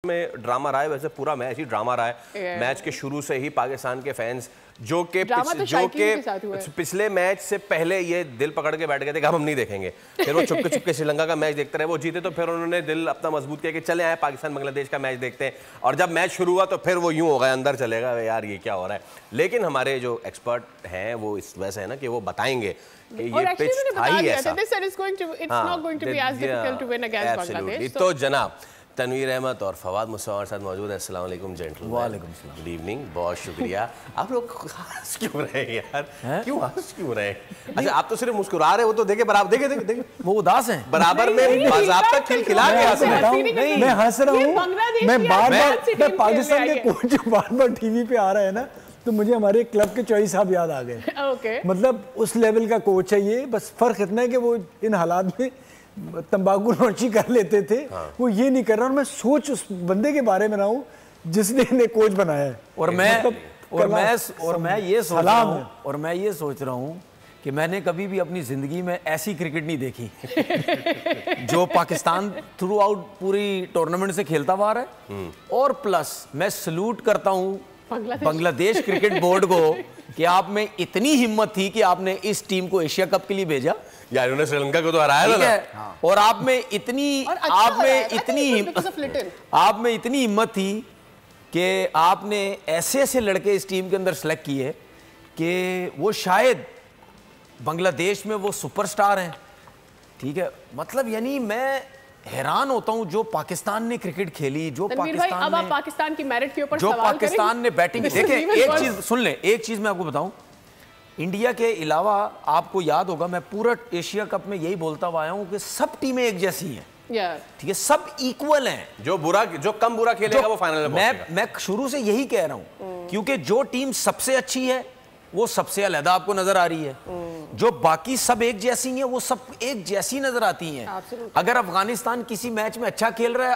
में ड्रामा रहा है, वैसे पूरा मैच ही ड्रामा रहा है। मैच के शुरू से ही पाकिस्तान के फैंस जो के पिछले मैच से पहले ये दिल पकड़ के बैठ गए थे कि हम नहीं देखेंगे, फिर वो चुपके चुपके श्रीलंका का मैच देखते रहे, वो जीते तो फिर उन्होंने दिल अपना मजबूत किया कि चले आए पाकिस्तान बांग्लादेश का मैच देखते हैं। और जब मैच शुरू हुआ तो फिर वो यूं हो गया, अंदर चलेगा यार ये क्या हो रहा है। लेकिन हमारे जो एक्सपर्ट हैं वो इस वजह है ना कि वो बताएंगे कि ये पिच था ही ऐसा। तो जनाब तनवीर अहमद और फवाद मुस्तफा साथ मौजूद है। अस्सलाम वालेकुम जेंटलमैन। वालेकुम सलाम। गुड इवनिंग, बहुत शुक्रिया। आप लोग हंस क्यों रहे हैं यार? क्यों हंस क्यों रहे हैं? अच्छा आप तो सिर्फ मुस्कुरा रहे हो, तो देखे बराबर, देखे देखे देखे वो उदास हैं बराबर में, बाज़ाब्ता खिलखिला के हंस रहे हैं। मैं हंस रहा हूँ, मैं बार-बार पाकिस्तान के कोच बार-बार टीवी पे आ रहा है ना, तो मुझे हमारे क्लब के चौधरी साहब याद आ गए। मतलब उस लेवल का कोच है ये, बस फर्क इतना है कि वो इन हालात में तंबाकू नोशी कर लेते थे। वो ये नहीं कर रहा। और मैं सोच उस बंदे के बारे में रहा हूँ जिसने इन्हें कोच बनाया है। और मैं ये सोच रहा हूँ कि मैंने कभी भी अपनी जिंदगी में ऐसी क्रिकेट नहीं देखी जो पाकिस्तान थ्रू आउट पूरी टूर्नामेंट से खेलता हुआ है। और प्लस मैं सल्यूट करता हूँ बांग्लादेश क्रिकेट बोर्ड को कि आप में इतनी हिम्मत थी कि आपने इस टीम को एशिया कप के लिए भेजा यार, उन्होंने श्रीलंका को तो हराया था ना। और आप में इतनी हिम्मत थी कि आपने ऐसे ऐसे लड़के इस टीम के अंदर सेलेक्ट किए कि वो शायद बांग्लादेश में वो सुपरस्टार हैं। ठीक है, मतलब यानी मैं हैरान होता हूं जो पाकिस्तान ने क्रिकेट खेली, जो पाकिस्तान अब आप पाकिस्तान की मेरिट के ऊपर जो पाकिस्तान ने बैटिंग देखे। एक चीज सुन ले, एक चीज मैं आपको बताऊं, इंडिया के अलावा आपको याद होगा मैं पूरा एशिया कप में यही बोलता हुआ आया हूं कि सब टीमें एक जैसी हैं। ठीक है, सब इक्वल हैं। जो कम बुरा खेलेगा वो फाइनल में मैं शुरू से यही कह रहा हूं, क्योंकि जो टीम सबसे अच्छी है वो सबसे अलग आपको नजर आ रही है, जो बाकी सब एक जैसी हैं वो सब एक जैसी नजर आती हैं। अगर अफगानिस्तान किसी मैच में अच्छा खेल रहा है,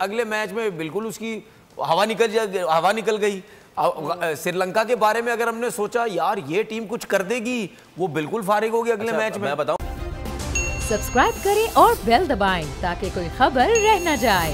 अगले मैच में बिल्कुल उसकी हवा निकल गई। श्रीलंका के बारे में अगर हमने सोचा यार ये टीम कुछ कर देगी, वो बिल्कुल फारिग होगी अगले मैच में। मैं बताऊं, सब्सक्राइब करें और बेल दबाएं ताकि कोई खबर रह न जाए।